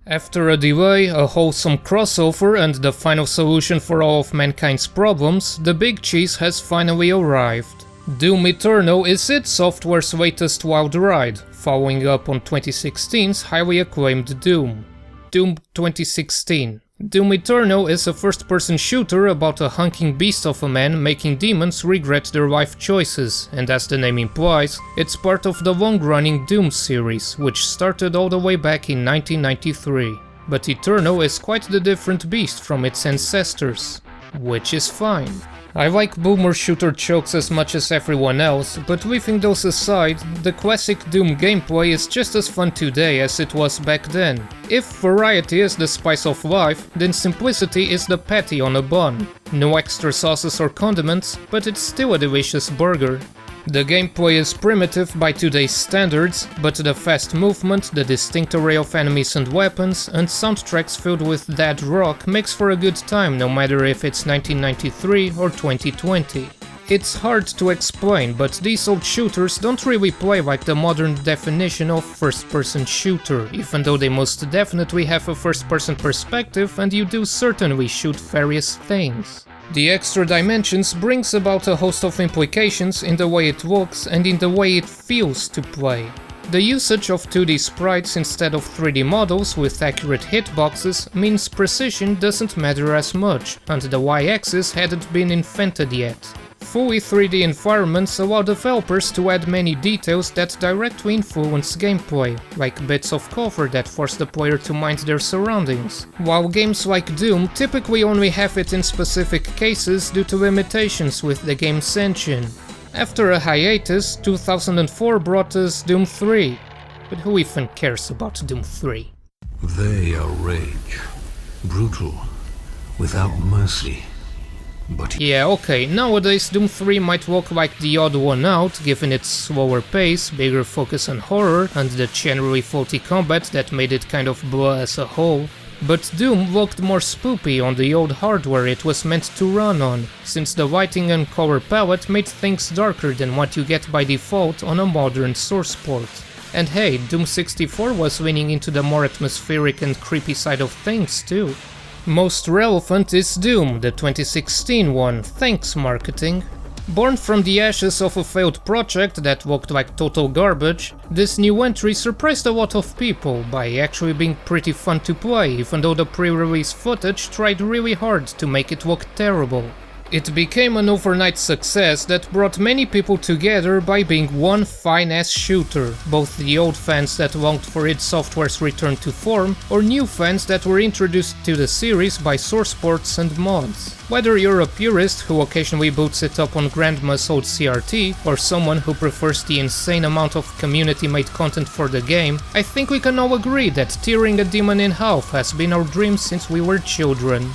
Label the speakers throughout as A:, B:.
A: After a delay, a wholesome crossover and the final solution for all of mankind's problems, the big cheese has finally arrived. Doom Eternal is id Software's latest wild ride, following up on 2016's highly acclaimed Doom. Doom 2016. Doom Eternal is a first-person shooter about a hulking beast of a man making demons regret their life choices, and as the name implies, it's part of the long-running Doom series, which started all the way back in 1993. But Eternal is quite the different beast from its ancestors, which is fine. I like boomer shooter chokes as much as everyone else, but leaving those aside, the classic Doom gameplay is just as fun today as it was back then. If variety is the spice of life, then simplicity is the patty on a bun. No extra sauces or condiments, but it's still a delicious burger. The gameplay is primitive by today's standards, but the fast movement, the distinct array of enemies and weapons, and soundtracks filled with dead rock makes for a good time no matter if it's 1993 or 2020. It's hard to explain, but these old shooters don't really play like the modern definition of first-person shooter, even though they most definitely have a first-person perspective and you do certainly shoot various things. The extra dimensions brings about a host of implications in the way it looks and in the way it feels to play. The usage of 2D sprites instead of 3D models with accurate hitboxes means precision doesn't matter as much, and the Y-axis hadn't been invented yet. Fully 3D environments allow developers to add many details that directly influence gameplay, like bits of cover that force the player to mind their surroundings, while games like Doom typically only have it in specific cases due to limitations with the game's engine. After a hiatus, 2004 brought us Doom 3, but who even cares about Doom 3?
B: They are rage, brutal, without mercy. But
A: yeah, okay, nowadays Doom 3 might look like the odd one out, given its slower pace, bigger focus on horror, and the generally faulty combat that made it kind of blah as a whole. But Doom looked more spoopy on the old hardware it was meant to run on, since the lighting and color palette made things darker than what you get by default on a modern source port. And hey, Doom 64 was leaning into the more atmospheric and creepy side of things too. Most relevant is Doom, the 2016 one, thanks marketing. Born from the ashes of a failed project that looked like total garbage, this new entry surprised a lot of people by actually being pretty fun to play, even though the pre-release footage tried really hard to make it look terrible. It became an overnight success that brought many people together by being one fine-ass shooter, both the old fans that longed for id Software's return to form, or new fans that were introduced to the series by source ports and mods. Whether you're a purist who occasionally boots it up on Grandma's old CRT, or someone who prefers the insane amount of community-made content for the game, I think we can all agree that tearing a demon in half has been our dream since we were children.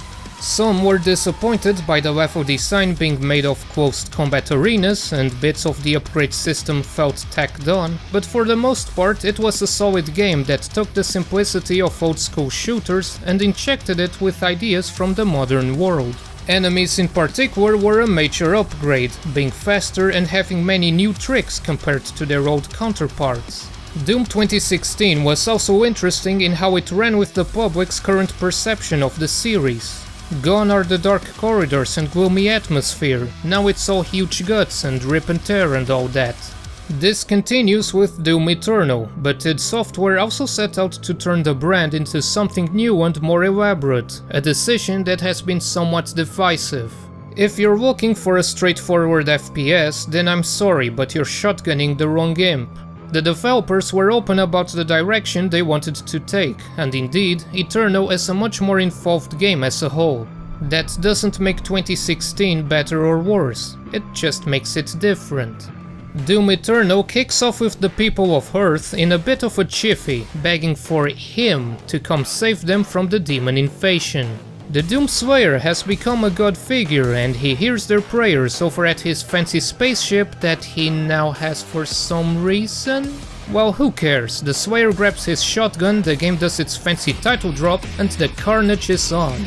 A: Some were disappointed by the level design being made of closed combat arenas and bits of the upgrade system felt tacked on, but for the most part it was a solid game that took the simplicity of old school shooters and injected it with ideas from the modern world. Enemies in particular were a major upgrade, being faster and having many new tricks compared to their old counterparts. Doom 2016 was also interesting in how it ran with the public's current perception of the series. Gone are the dark corridors and gloomy atmosphere, now it's all huge guts and rip and tear and all that. This continues with Doom Eternal, but id Software also set out to turn the brand into something new and more elaborate, a decision that has been somewhat divisive. If you're looking for a straightforward FPS, then I'm sorry, but you're shotgunning the wrong imp. The developers were open about the direction they wanted to take, and indeed, Eternal is a much more involved game as a whole. That doesn't make 2016 better or worse, it just makes it different. Doom Eternal kicks off with the people of Earth in a bit of a jiffy, begging for him to come save them from the demon invasion. The Doom Slayer has become a god figure and he hears their prayers over at his fancy spaceship that he now has for some reason? Well, who cares, the Slayer grabs his shotgun, the game does its fancy title drop, and the carnage is on.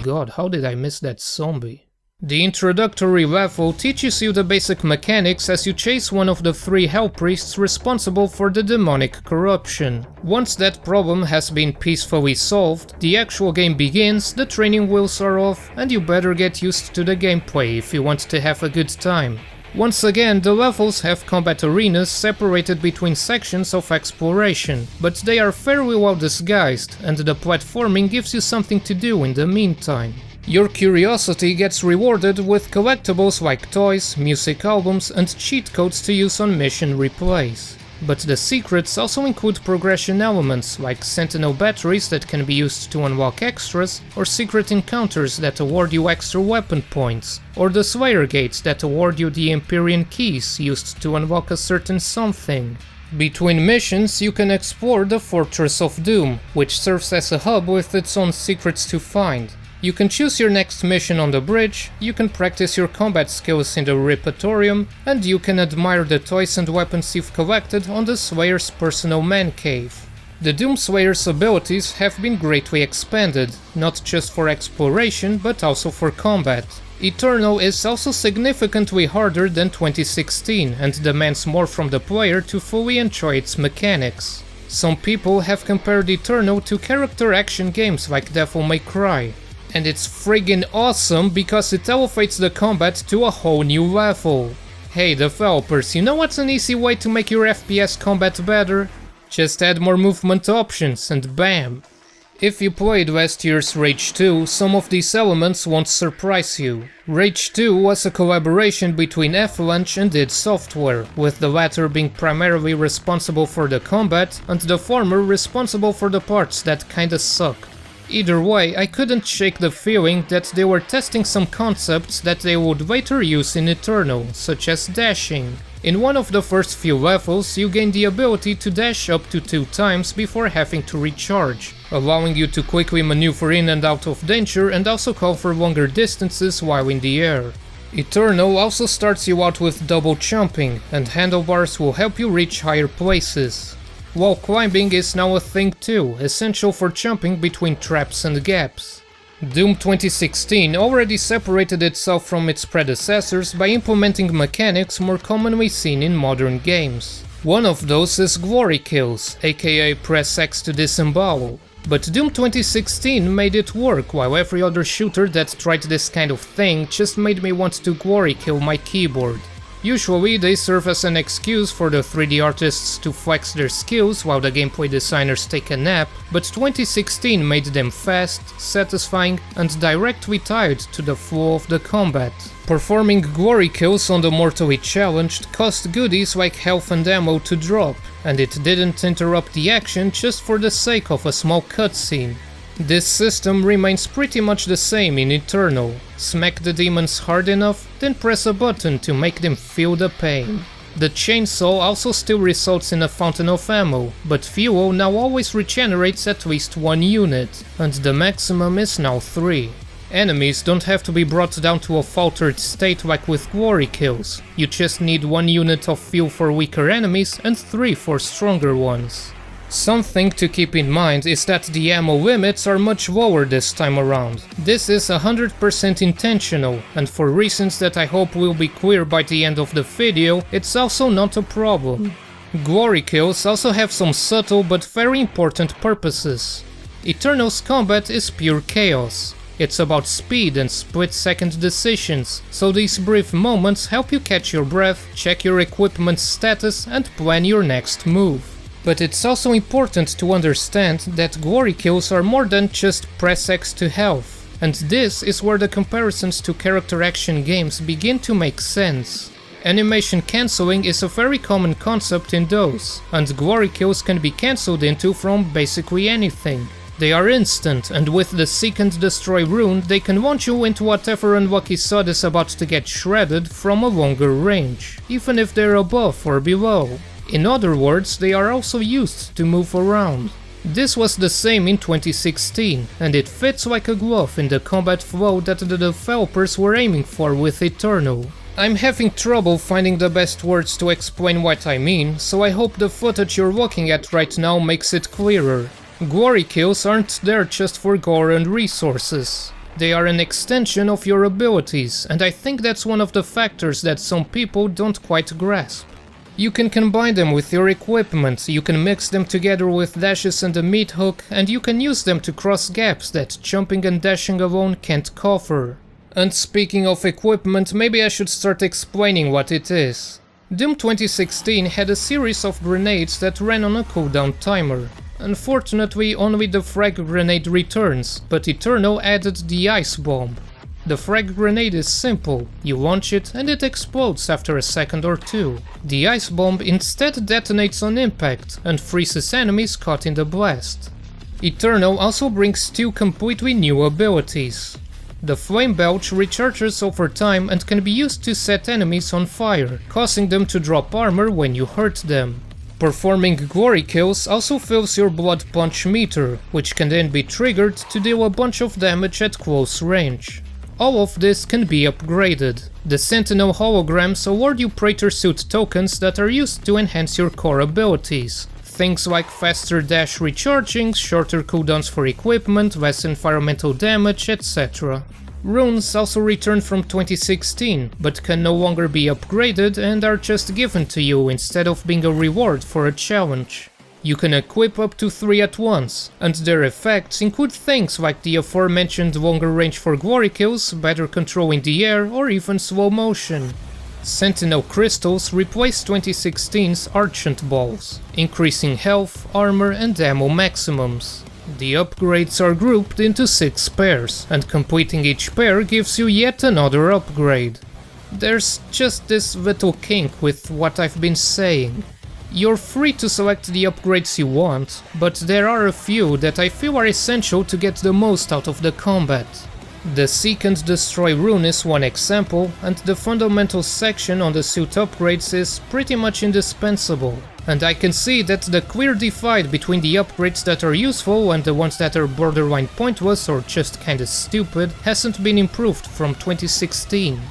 A: God, how did I miss that zombie? The introductory level teaches you the basic mechanics as you chase one of the 3 Hell Priests responsible for the demonic corruption. Once that problem has been peacefully solved, the actual game begins, the training wheels are off, and you better get used to the gameplay if you want to have a good time. Once again, the levels have combat arenas separated between sections of exploration, but they are fairly well disguised, and the platforming gives you something to do in the meantime. Your curiosity gets rewarded with collectibles like toys, music albums, and cheat codes to use on mission replays. But the secrets also include progression elements like Sentinel batteries that can be used to unlock extras, or secret encounters that award you extra weapon points, or the Slayer gates that award you the Empyrean keys used to unlock a certain something. Between missions you can explore the Fortress of Doom, which serves as a hub with its own secrets to find. You can choose your next mission on the bridge, you can practice your combat skills in the Repertorium, and you can admire the toys and weapons you've collected on the Slayer's personal man cave. The Doom Slayer's abilities have been greatly expanded, not just for exploration but also for combat. Eternal is also significantly harder than 2016 and demands more from the player to fully enjoy its mechanics. Some people have compared Eternal to character action games like Devil May Cry. And it's friggin' awesome because it elevates the combat to a whole new level. Hey developers, you know what's an easy way to make your FPS combat better? Just add more movement options and bam! If you played last year's Rage 2, some of these elements won't surprise you. Rage 2 was a collaboration between Avalanche and id Software, with the latter being primarily responsible for the combat and the former responsible for the parts that kinda sucked. Either way, I couldn't shake the feeling that they were testing some concepts that they would later use in Eternal, such as dashing. In one of the first few levels, you gain the ability to dash up to 2 times before having to recharge, allowing you to quickly maneuver in and out of danger and also cover longer distances while in the air. Eternal also starts you out with double jumping, and handlebars will help you reach higher places. Wall climbing is now a thing too, essential for jumping between traps and gaps. Doom 2016 already separated itself from its predecessors by implementing mechanics more commonly seen in modern games. One of those is glory kills, aka press X to disembowel. But Doom 2016 made it work, while every other shooter that tried this kind of thing just made me want to glory kill my keyboard. Usually they serve as an excuse for the 3D artists to flex their skills while the gameplay designers take a nap, but 2016 made them fast, satisfying, and directly tied to the flow of the combat. Performing glory kills on the mortally challenged caused goodies like health and ammo to drop, and it didn't interrupt the action just for the sake of a small cutscene. This system remains pretty much the same in Eternal. Smack the demons hard enough, then press a button to make them feel the pain. The chainsaw also still results in a fountain of ammo, but fuel now always regenerates at least 1 unit, and the maximum is now 3. Enemies don't have to be brought down to a faltered state like with glory kills. You just need 1 unit of fuel for weaker enemies and 3 for stronger ones. Something to keep in mind is that the ammo limits are much lower this time around. This is 100% intentional, and for reasons that I hope will be clear by the end of the video, it's also not a problem. Glory kills also have some subtle but very important purposes. Eternal's combat is pure chaos. It's about speed and split-second decisions, so these brief moments help you catch your breath, check your equipment's status, and plan your next move. But it's also important to understand that glory kills are more than just press X to health, and this is where the comparisons to character action games begin to make sense. Animation cancelling is a very common concept in those, and glory kills can be cancelled into from basically anything. They are instant, and with the Seek and Destroy rune they can launch you into whatever unlucky sod is about to get shredded from a longer range, even if they're above or below. In other words, they are also used to move around. This was the same in 2016, and it fits like a glove in the combat flow that the developers were aiming for with Eternal. I'm having trouble finding the best words to explain what I mean, so I hope the footage you're looking at right now makes it clearer. Glory kills aren't there just for gore and resources. They are an extension of your abilities, and I think that's one of the factors that some people don't quite grasp. You can combine them with your equipment, you can mix them together with dashes and a meat hook, and you can use them to cross gaps that jumping and dashing alone can't cover. And speaking of equipment, maybe I should start explaining what it is. Doom 2016 had a series of grenades that ran on a cooldown timer. Unfortunately, only the frag grenade returns, but Eternal added the ice bomb. The frag grenade is simple, you launch it and it explodes after a second or two. The ice bomb instead detonates on impact and freezes enemies caught in the blast. Eternal also brings two completely new abilities. The Flame Belch recharges over time and can be used to set enemies on fire, causing them to drop armor when you hurt them. Performing glory kills also fills your blood punch meter, which can then be triggered to deal a bunch of damage at close range. All of this can be upgraded. The Sentinel holograms award you Praetor Suit tokens that are used to enhance your core abilities. Things like faster dash recharging, shorter cooldowns for equipment, less environmental damage, etc. Runes also return from 2016, but can no longer be upgraded and are just given to you instead of being a reward for a challenge. You can equip up to 3 at once, and their effects include things like the aforementioned longer range for glory kills, better control in the air, or even slow motion. Sentinel crystals replace 2016's Argent balls, increasing health, armor, and ammo maximums. The upgrades are grouped into 6 pairs, and completing each pair gives you yet another upgrade. There's just this little kink with what I've been saying. You're free to select the upgrades you want, but there are a few that I feel are essential to get the most out of the combat. The Seek and Destroy rune is one example, and the fundamentals section on the suit upgrades is pretty much indispensable. And I can see that the clear divide between the upgrades that are useful and the ones that are borderline pointless or just kinda stupid hasn't been improved from 2016.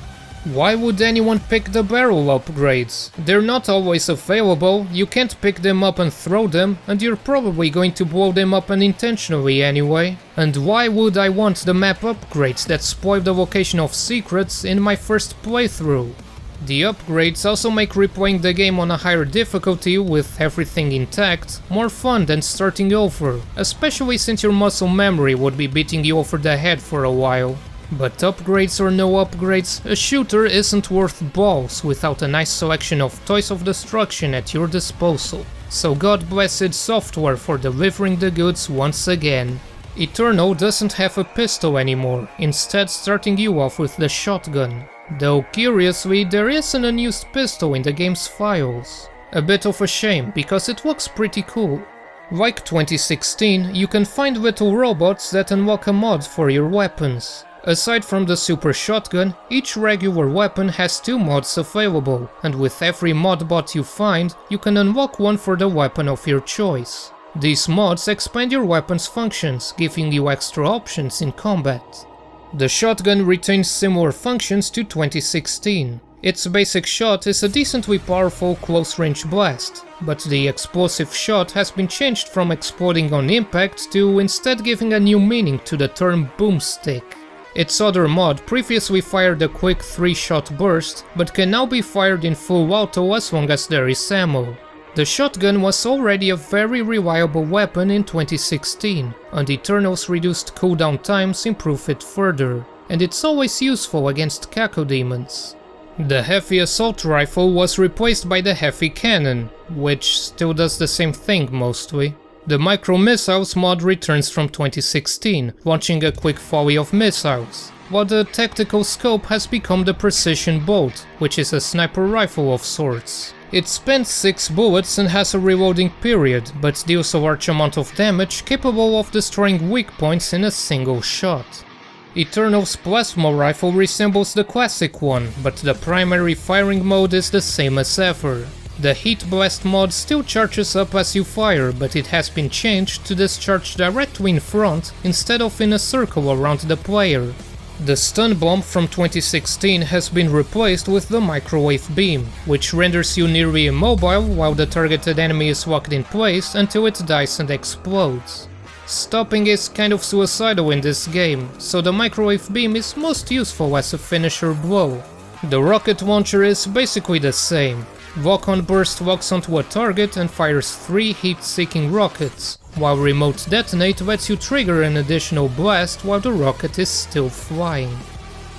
A: Why would anyone pick the barrel upgrades? They're not always available, you can't pick them up and throw them, and you're probably going to blow them up unintentionally anyway. And why would I want the map upgrades that spoil the location of secrets in my first playthrough? The upgrades also make replaying the game on a higher difficulty with everything intact more fun than starting over, especially since your muscle memory would be beating you over the head for a while. But upgrades or no upgrades, a shooter isn't worth balls without a nice selection of toys of destruction at your disposal. So God bless id Software for delivering the goods once again. Eternal doesn't have a pistol anymore, instead starting you off with the shotgun. Though curiously, there is an unused pistol in the game's files. A bit of a shame, because it looks pretty cool. Like 2016, you can find little robots that unlock a mod for your weapons. Aside from the super shotgun, each regular weapon has 2 mods available, and with every mod bot you find, you can unlock one for the weapon of your choice. These mods expand your weapon's functions, giving you extra options in combat. The shotgun retains similar functions to 2016. Its basic shot is a decently powerful close-range blast, but the explosive shot has been changed from exploding on impact to instead giving a new meaning to the term boomstick. Its other mod previously fired a quick 3-shot burst, but can now be fired in full auto as long as there is ammo. The shotgun was already a very reliable weapon in 2016, and Eternal's reduced cooldown times improve it further, and it's always useful against cacodemons. The heavy assault rifle was replaced by the heavy cannon, which still does the same thing mostly. The Micro Missiles mod returns from 2016, launching a quick volley of missiles, while the Tactical Scope has become the Precision Bolt, which is a sniper rifle of sorts. It spends 6 bullets and has a reloading period, but deals a large amount of damage capable of destroying weak points in a single shot. Eternal's Plasma Rifle resembles the classic one, but the primary firing mode is the same as ever. The Heat Blast mod still charges up as you fire, but it has been changed to discharge directly in front instead of in a circle around the player. The Stun Bomb from 2016 has been replaced with the Microwave Beam, which renders you nearly immobile while the targeted enemy is locked in place until it dies and explodes. Stopping is kind of suicidal in this game, so the microwave beam is most useful as a finisher blow. The rocket launcher is basically the same. Walk-on burst walks onto a target and fires 3 heat-seeking rockets, while remote detonate lets you trigger an additional blast while the rocket is still flying.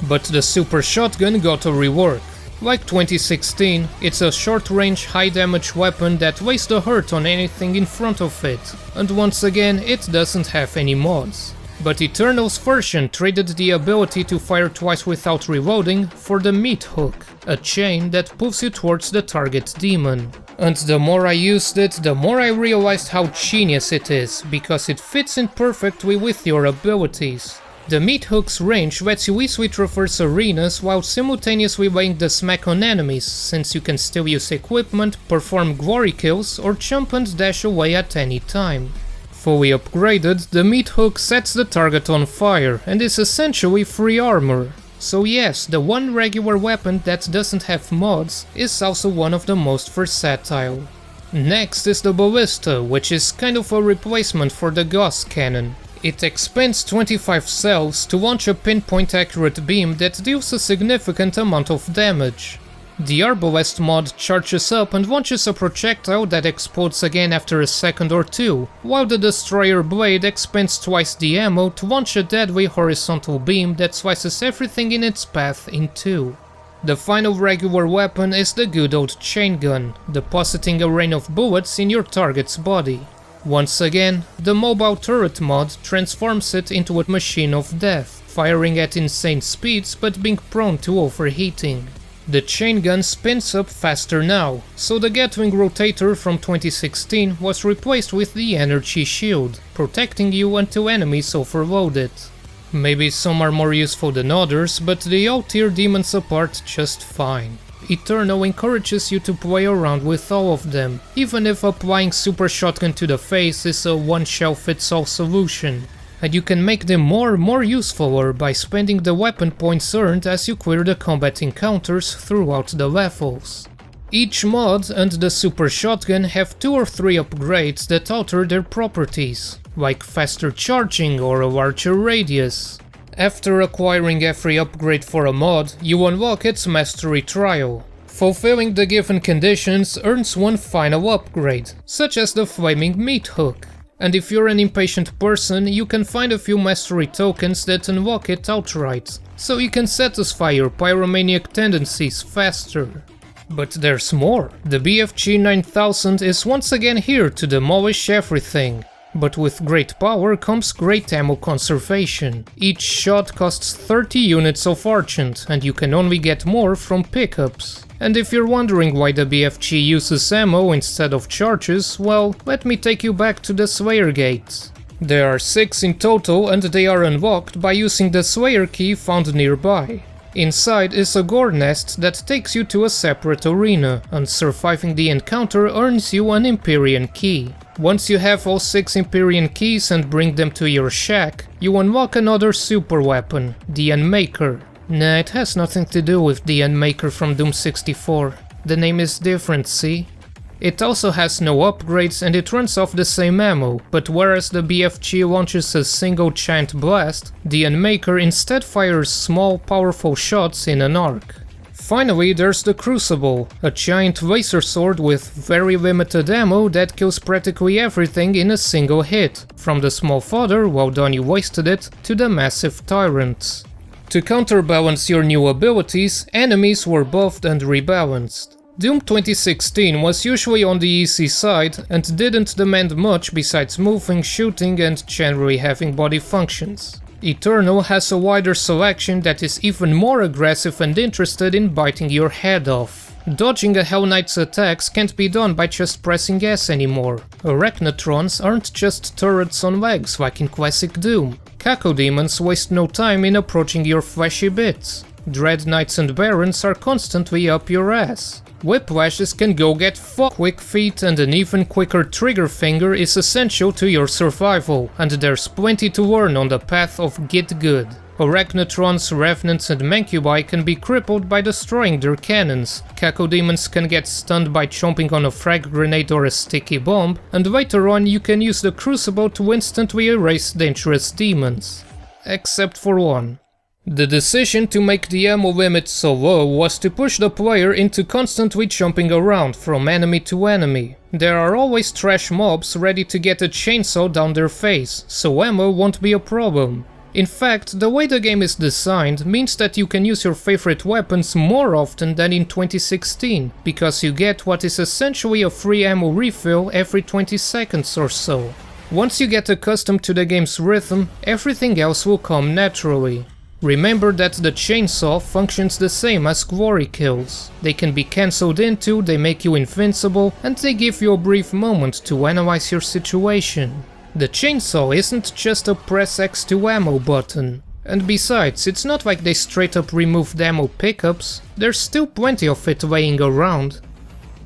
A: But the super shotgun got a rework. Like 2016, it's a short-range, high-damage weapon that wastes the hurt on anything in front of it, and once again it doesn't have any mods. But Eternal's version traded the ability to fire twice without reloading for the meat hook, a chain that pulls you towards the target demon. And the more I used it, the more I realized how genius it is, because it fits in perfectly with your abilities. The meat hook's range lets you easily traverse arenas while simultaneously laying the smack on enemies, since you can still use equipment, perform glory kills, or jump and dash away at any time. Fully upgraded, the meat hook sets the target on fire and is essentially free armor. So yes, the one regular weapon that doesn't have mods is also one of the most versatile. Next is the ballista, which is kind of a replacement for the Gauss cannon. It expends 25 cells to launch a pinpoint accurate beam that deals a significant amount of damage. The Arbalest mod charges up and launches a projectile that explodes again after a second or two, while the Destroyer Blade expends twice the ammo to launch a deadly horizontal beam that slices everything in its path in two. The final regular weapon is the good old chain gun, depositing a rain of bullets in your target's body. Once again, the mobile turret mod transforms it into a machine of death, firing at insane speeds but being prone to overheating. The chain gun spins up faster now, so the Gatling rotator from 2016 was replaced with the energy shield, protecting you until enemies overload it. Maybe some are more useful than others, but they all tear demons apart just fine. Eternal encourages you to play around with all of them, even if applying Super Shotgun to the face is a one-shell-fits-all solution. And you can make them more useful by spending the weapon points earned as you clear the combat encounters throughout the levels. Each mod and the Super Shotgun have 2 or 3 upgrades that alter their properties, like faster charging or a larger radius. After acquiring every upgrade for a mod, you unlock its Mastery Trial. Fulfilling the given conditions earns one final upgrade, such as the Flaming Meat Hook. And if you're an impatient person, you can find a few Mastery tokens that unlock it outright, so you can satisfy your pyromaniac tendencies faster. But there's more. The BFG 9000 is once again here to demolish everything. But with great power comes great ammo conservation. Each shot costs 30 units of Argent, and you can only get more from pickups. And if you're wondering why the BFG uses ammo instead of charges, well, let me take you back to the Slayer gates. There are 6 in total, and they are unlocked by using the Slayer key found nearby. Inside is a gore nest that takes you to a separate arena, and surviving the encounter earns you an Empyrean key. Once you have all 6 Empyrean keys and bring them to your shack, you unlock another super weapon, the Unmaker. Nah, it has nothing to do with the Unmaker from Doom 64. The name is different, see? It also has no upgrades and it runs off the same ammo, but whereas the BFG launches a single giant blast, the Unmaker instead fires small, powerful shots in an arc. Finally, there's the Crucible, a giant laser sword with very limited ammo that kills practically everything in a single hit, from the small fodder, well done you wasted it, to the massive tyrants. To counterbalance your new abilities, enemies were buffed and rebalanced. Doom 2016 was usually on the easy side and didn't demand much besides moving, shooting and generally having body functions. Eternal has a wider selection that is even more aggressive and interested in biting your head off. Dodging a Hell Knight's attacks can't be done by just pressing S anymore. Arachnotrons aren't just turrets on legs like in classic Doom. Cacodemons waste no time in approaching your fleshy bits. Dread Knights and Barons are constantly up your ass. Whiplashes can go get fucked. Quick feet and an even quicker trigger finger is essential to your survival, and there's plenty to learn on the path of Get Good. Arachnotrons, Revenants and Mancubi can be crippled by destroying their cannons, Cacodemons can get stunned by chomping on a frag grenade or a sticky bomb, and later on you can use the Crucible to instantly erase dangerous demons. Except for one. The decision to make the ammo limit so low was to push the player into constantly jumping around from enemy to enemy. There are always trash mobs ready to get a chainsaw down their face, so ammo won't be a problem. In fact, the way the game is designed means that you can use your favorite weapons more often than in 2016, because you get what is essentially a free ammo refill every 20 seconds or so. Once you get accustomed to the game's rhythm, everything else will come naturally. Remember that the chainsaw functions the same as glory kills. They can be cancelled into, they make you invincible, and they give you a brief moment to analyze your situation. The chainsaw isn't just a press X to ammo button. And besides, it's not like they straight up removed ammo pickups, there's still plenty of it laying around.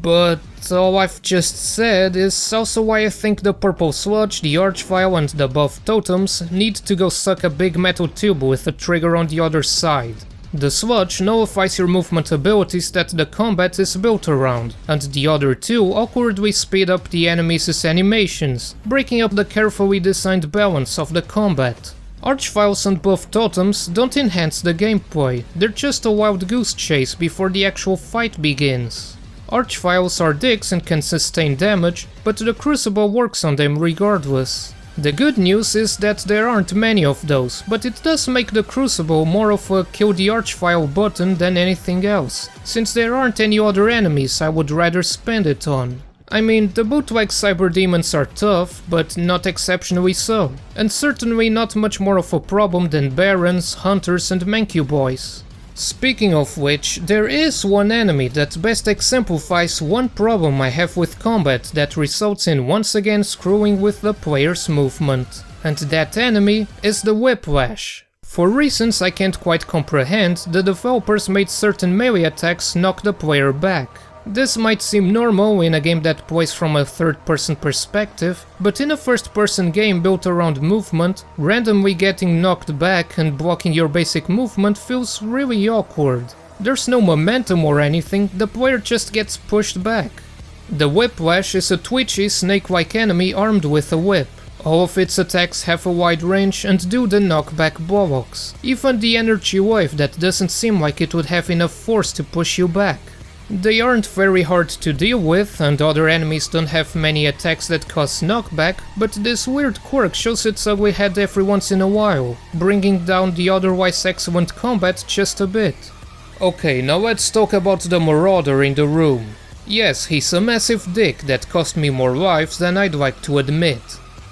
A: But all I've just said is also why I think the purple sludge, the archvile and the buff totems need to go suck a big metal tube with a trigger on the other side. The sludge nullifies your movement abilities that the combat is built around, and the other two awkwardly speed up the enemies' animations, breaking up the carefully designed balance of the combat. Archviles and buff totems don't enhance the gameplay, they're just a wild goose chase before the actual fight begins. Archviles are dicks and can sustain damage, but the Crucible works on them regardless. The good news is that there aren't many of those, but it does make the Crucible more of a kill the Archvile button than anything else, since there aren't any other enemies I would rather spend it on. I mean, the bootleg Cyberdemons are tough, but not exceptionally so, and certainly not much more of a problem than Barons, Hunters and Mancuboys. Speaking of which, there is one enemy that best exemplifies one problem I have with combat that results in once again screwing with the player's movement. And that enemy is the Whiplash. For reasons I can't quite comprehend, the developers made certain melee attacks knock the player back. This might seem normal in a game that plays from a third-person perspective, but in a first-person game built around movement, randomly getting knocked back and blocking your basic movement feels really awkward. There's no momentum or anything, the player just gets pushed back. The Whiplash is a twitchy, snake-like enemy armed with a whip. All of its attacks have a wide range and do the knockback bollocks. Even the energy wave that doesn't seem like it would have enough force to push you back. They aren't very hard to deal with, and other enemies don't have many attacks that cause knockback, but this weird quirk shows its ugly head every once in a while, bringing down the otherwise excellent combat just a bit. Okay, now let's talk about the Marauder in the room. Yes, he's a massive dick that cost me more lives than I'd like to admit.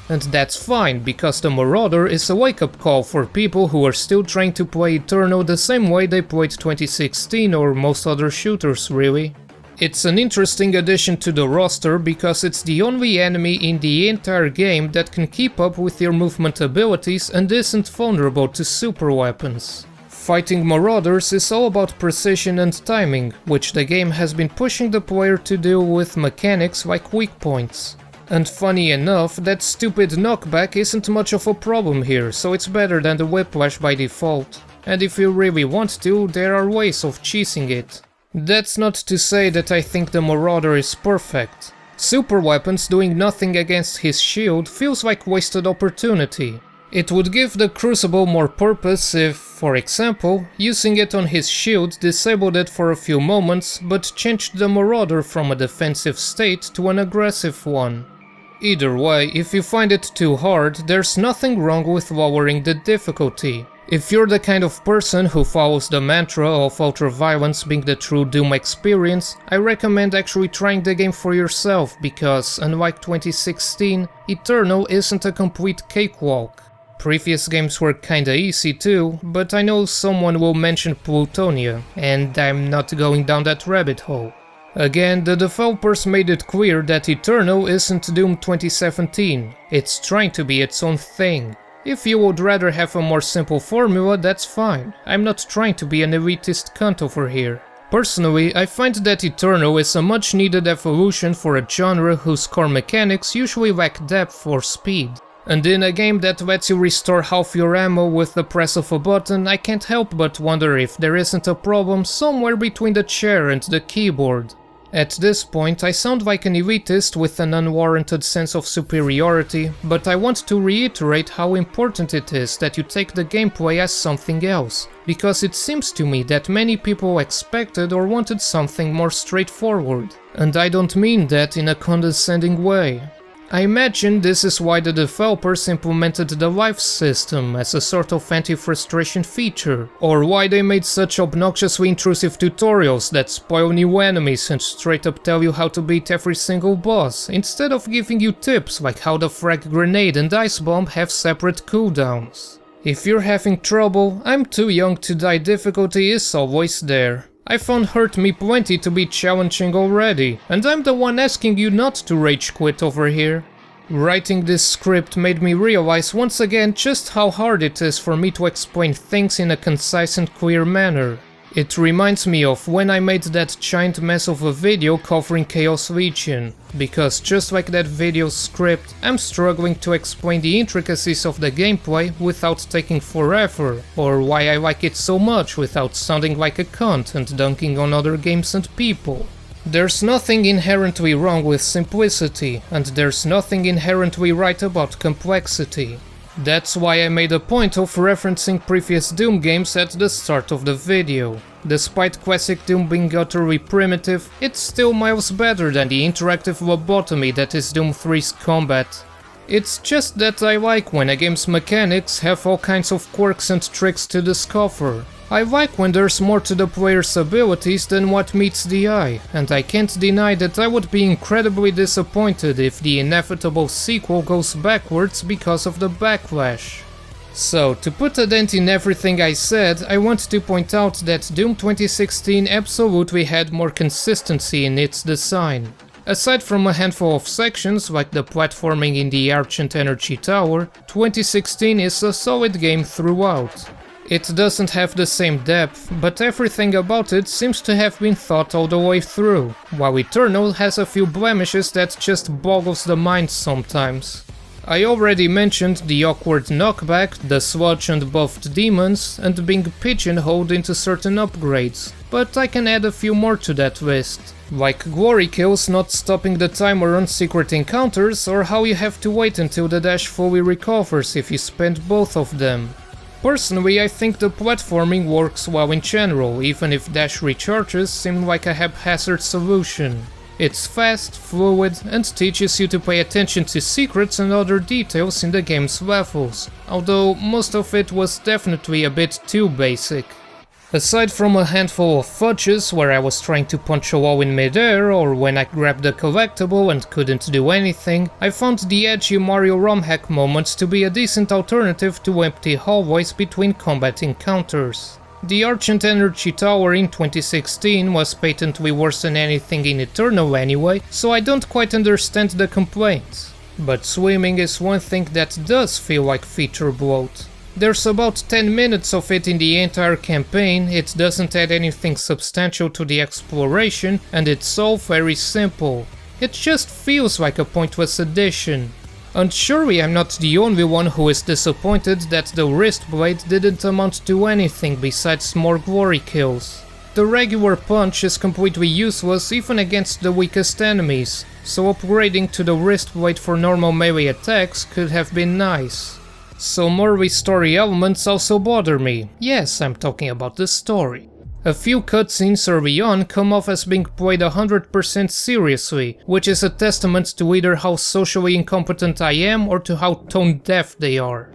A: And that's fine, because the Marauder is a wake-up call for people who are still trying to play Eternal the same way they played 2016 or most other shooters, really. It's an interesting addition to the roster because it's the only enemy in the entire game that can keep up with your movement abilities and isn't vulnerable to super weapons. Fighting Marauders is all about precision and timing, which the game has been pushing the player to do with mechanics like weak points. And funny enough, that stupid knockback isn't much of a problem here, so it's better than the Whiplash by default. And if you really want to, there are ways of cheesing it. That's not to say that I think the Marauder is perfect. Super weapons doing nothing against his shield feels like wasted opportunity. It would give the Crucible more purpose if, for example, using it on his shield disabled it for a few moments, but changed the Marauder from a defensive state to an aggressive one. Either way, if you find it too hard, there's nothing wrong with lowering the difficulty. If you're the kind of person who follows the mantra of ultra-violence being the true Doom experience, I recommend actually trying the game for yourself because, unlike 2016, Eternal isn't a complete cakewalk. Previous games were kinda easy too, but I know someone will mention Plutonia, and I'm not going down that rabbit hole. Again, the developers made it clear that Eternal isn't Doom 2017, it's trying to be its own thing. If you would rather have a more simple formula, that's fine, I'm not trying to be an elitist cunt over here. Personally, I find that Eternal is a much needed evolution for a genre whose core mechanics usually lack depth or speed. And in a game that lets you restore half your ammo with the press of a button, I can't help but wonder if there isn't a problem somewhere between the chair and the keyboard. At this point, I sound like an elitist with an unwarranted sense of superiority, but I want to reiterate how important it is that you take the gameplay as something else, because it seems to me that many people expected or wanted something more straightforward, and I don't mean that in a condescending way. I imagine this is why the developers implemented the life system as a sort of anti-frustration feature, or why they made such obnoxiously intrusive tutorials that spoil new enemies and straight up tell you how to beat every single boss, instead of giving you tips like how the frag grenade and ice bomb have separate cooldowns. If you're having trouble, I'm too young to die difficulty is always there. I found Hurt Me plenty to be challenging already, and I'm the one asking you not to rage quit over here. Writing this script made me realize once again just how hard it is for me to explain things in a concise and clear manner. It reminds me of when I made that giant mess of a video covering Chaos Legion, because just like that video script, I'm struggling to explain the intricacies of the gameplay without taking forever, or why I like it so much without sounding like a cunt and dunking on other games and people. There's nothing inherently wrong with simplicity, and there's nothing inherently right about complexity. That's why I made a point of referencing previous Doom games at the start of the video. Despite classic Doom being utterly primitive, it's still miles better than the interactive lobotomy that is Doom 3's combat. It's just that I like when a game's mechanics have all kinds of quirks and tricks to discover. I like when there's more to the player's abilities than what meets the eye, and I can't deny that I would be incredibly disappointed if the inevitable sequel goes backwards because of the backlash. So, to put a dent in everything I said, I want to point out that Doom 2016 absolutely had more consistency in its design. Aside from a handful of sections, like the platforming in the Argent Energy Tower, 2016 is a solid game throughout. It doesn't have the same depth, but everything about it seems to have been thought all the way through, while Eternal has a few blemishes that just boggles the mind sometimes. I already mentioned the awkward knockback, the sludge and buffed demons, and being pigeonholed into certain upgrades, but I can add a few more to that list. Like glory kills not stopping the timer on secret encounters, or how you have to wait until the dash fully recovers if you spend both of them. Personally, I think the platforming works well in general, even if dash recharges seem like a haphazard solution. It's fast, fluid, and teaches you to pay attention to secrets and other details in the game's levels, although most of it was definitely a bit too basic. Aside from a handful of fudges where I was trying to punch a wall in midair, or when I grabbed a collectible and couldn't do anything, I found the edgy Mario ROM hack moments to be a decent alternative to empty hallways between combat encounters. The Argent Energy Tower in 2016 was patently worse than anything in Eternal anyway, so I don't quite understand the complaints. But swimming is one thing that does feel like feature bloat. There's about 10 minutes of it in the entire campaign, it doesn't add anything substantial to the exploration, and it's all very simple. It just feels like a pointless addition. And surely I'm not the only one who is disappointed that the wrist blade didn't amount to anything besides more glory kills. The regular punch is completely useless even against the weakest enemies, so upgrading to the wrist blade for normal melee attacks could have been nice. So more story elements also bother me. Yes, I'm talking about the story. A few cutscenes early on come off as being played 100% seriously, which is a testament to either how socially incompetent I am or to how tone deaf they are.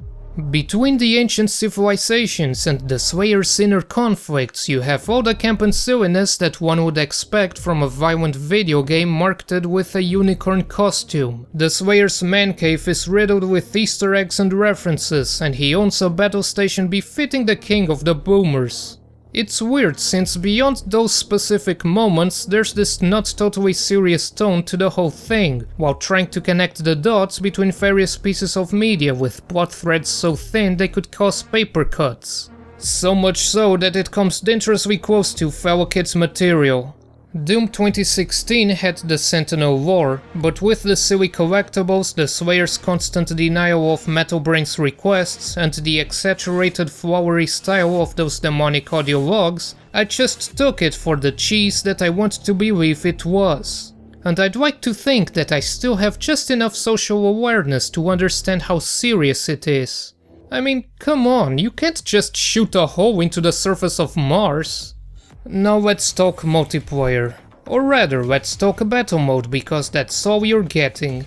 A: Between the ancient civilizations and the Slayer's inner conflicts, you have all the camp and silliness that one would expect from a violent video game marketed with a unicorn costume. The Slayer's man cave is riddled with Easter eggs and references, and he owns a battle station befitting the king of the boomers. It's weird since beyond those specific moments there's this not totally serious tone to the whole thing, while trying to connect the dots between various pieces of media with plot threads so thin they could cause paper cuts. So much so that it comes dangerously close to fellow kids material. Doom 2016 had the Sentinel lore, but with the silly collectibles, the Slayer's constant denial of Metal Brain's requests, and the exaggerated flowery style of those demonic audio logs, I just took it for the cheese that I want to believe it was. And I'd like to think that I still have just enough social awareness to understand how serious it is. I mean, come on, you can't just shoot a hole into the surface of Mars. Now let's talk multiplayer. Or rather, let's talk battle mode, because that's all you're getting.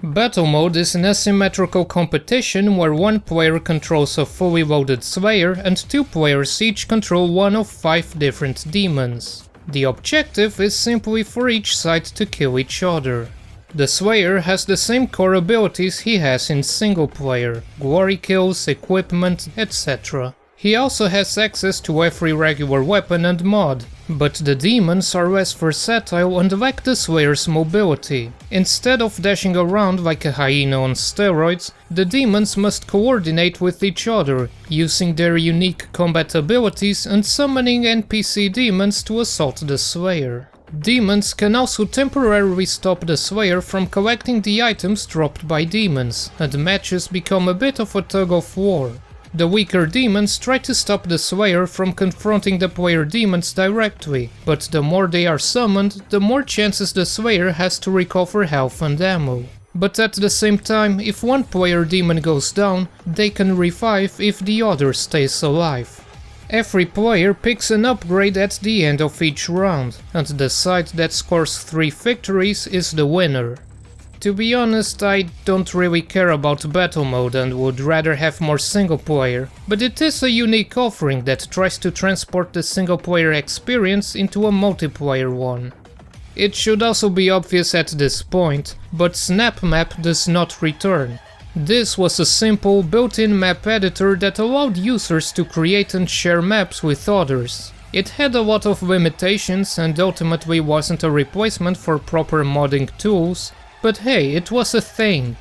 A: Battle mode is an asymmetrical competition where one player controls a fully loaded Slayer and two players each control one of 5 different demons. The objective is simply for each side to kill each other. The Slayer has the same core abilities he has in single player, glory kills, equipment, etc. He also has access to every regular weapon and mod, but the demons are less versatile and lack the Slayer's mobility. Instead of dashing around like a hyena on steroids, the demons must coordinate with each other, using their unique combat abilities and summoning NPC demons to assault the Slayer. Demons can also temporarily stop the Slayer from collecting the items dropped by demons, and matches become a bit of a tug of war. The weaker demons try to stop the Slayer from confronting the player demons directly, but the more they are summoned, the more chances the Slayer has to recover health and ammo. But at the same time, if one player demon goes down, they can revive if the other stays alive. Every player picks an upgrade at the end of each round, and the side that scores 3 victories is the winner. To be honest, I don't really care about battle mode and would rather have more single player, but it is a unique offering that tries to transport the single player experience into a multiplayer one. It should also be obvious at this point, but Snap Map does not return. This was a simple, built-in map editor that allowed users to create and share maps with others. It had a lot of limitations and ultimately wasn't a replacement for proper modding tools, but hey, it was a thing.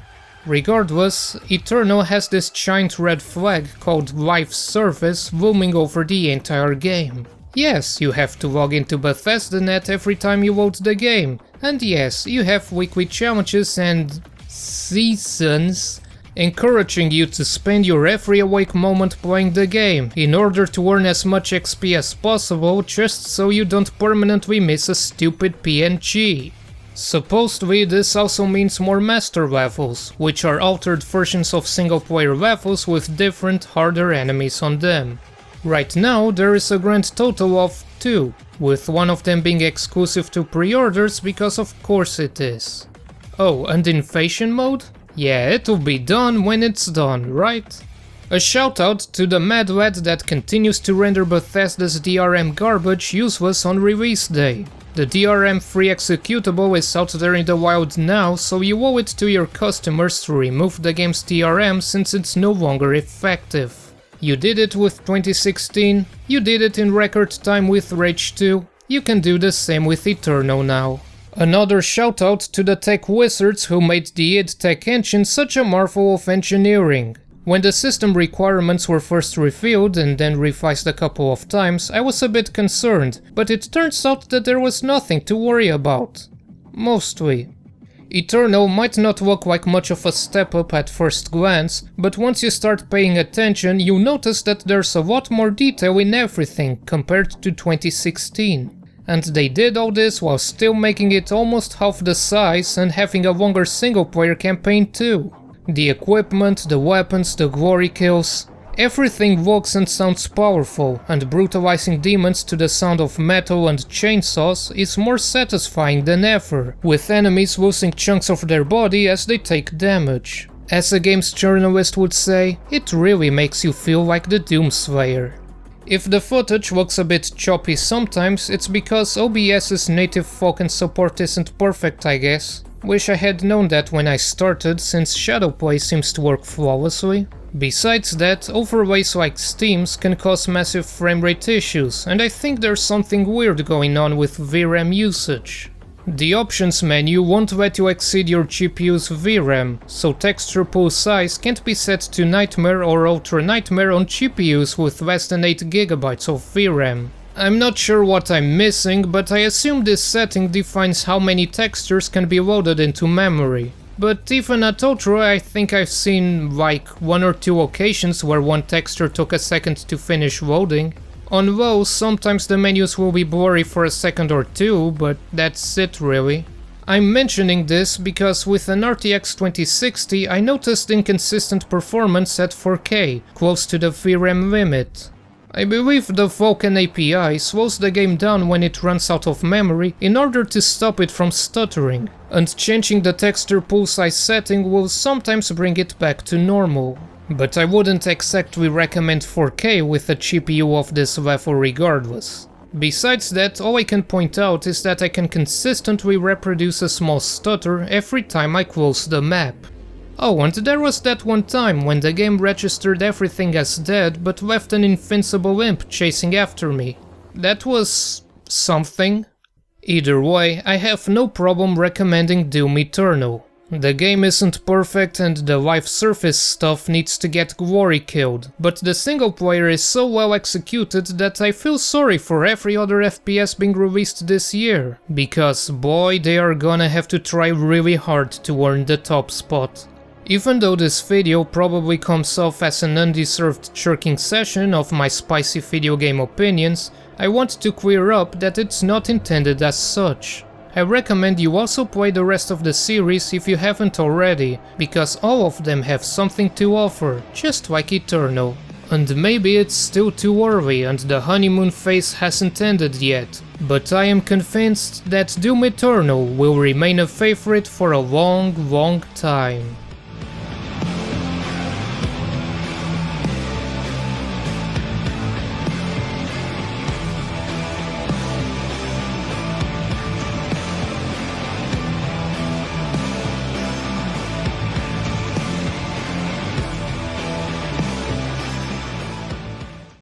A: Regardless, Eternal has this giant red flag called Live Service looming over the entire game. Yes, you have to log into Bethesda.net every time you load the game, and yes, you have weekly challenges and seasons encouraging you to spend your every awake moment playing the game in order to earn as much XP as possible just so you don't permanently miss a stupid PNG. Supposedly this also means more master levels, which are altered versions of single player levels with different, harder enemies on them. Right now there is a grand total of 2, with one of them being exclusive to pre-orders because of course it is. Oh, and Invasion mode? Yeah, it'll be done when it's done, right? A shout out to the mad lad that continues to render Bethesda's DRM garbage useless on release day. The DRM free executable is out there in the wild now, so you owe it to your customers to remove the game's DRM since it's no longer effective. You did it with 2016, you did it in record time with Rage 2, you can do the same with Eternal now. Another shout out to the tech wizards who made the id Tech engine such a marvel of engineering. When the system requirements were first revealed and then revised a couple of times, I was a bit concerned, but it turns out that there was nothing to worry about. Mostly. Eternal might not look like much of a step up at first glance, but once you start paying attention, you notice that there's a lot more detail in everything compared to 2016. And they did all this while still making it almost half the size and having a longer single player campaign too. The equipment, the weapons, the glory kills, everything looks and sounds powerful, and brutalizing demons to the sound of metal and chainsaws is more satisfying than ever, with enemies losing chunks of their body as they take damage. As a games journalist would say, it really makes you feel like the Doomslayer. If the footage looks a bit choppy sometimes, it's because OBS's native Falcon support isn't perfect, I guess. Wish I had known that when I started, since Shadowplay seems to work flawlessly. Besides that, overlays like Steam's can cause massive framerate issues, and I think there's something weird going on with VRAM usage. The options menu won't let you exceed your GPU's VRAM, so texture pool size can't be set to Nightmare or Ultra Nightmare on GPUs with less than 8GB of VRAM. I'm not sure what I'm missing, but I assume this setting defines how many textures can be loaded into memory. But even at Outro, I think I've seen like 1 or 2 occasions where one texture took a second to finish loading. On WoW, sometimes the menus will be blurry for a second or 2, but that's it really. I'm mentioning this because with an RTX 2060 I noticed inconsistent performance at 4K, close to the VRAM limit. I believe the Vulkan API slows the game down when it runs out of memory in order to stop it from stuttering, and changing the texture pool size setting will sometimes bring it back to normal. But I wouldn't exactly recommend 4K with a GPU of this level regardless. Besides that, all I can point out is that I can consistently reproduce a small stutter every time I close the map. Oh, and there was that one time when the game registered everything as dead but left an invincible imp chasing after me. That was something. Either way, I have no problem recommending Doom Eternal. The game isn't perfect and the life surface stuff needs to get glory killed, but the single player is so well executed that I feel sorry for every other FPS being released this year, because boy, they are gonna have to try really hard to earn the top spot. Even though this video probably comes off as an undeserved chirking session of my spicy video game opinions, I want to clear up that it's not intended as such. I recommend you also play the rest of the series if you haven't already, because all of them have something to offer, just like Eternal. And maybe it's still too early and the honeymoon phase hasn't ended yet, but I am convinced that Doom Eternal will remain a favorite for a long time.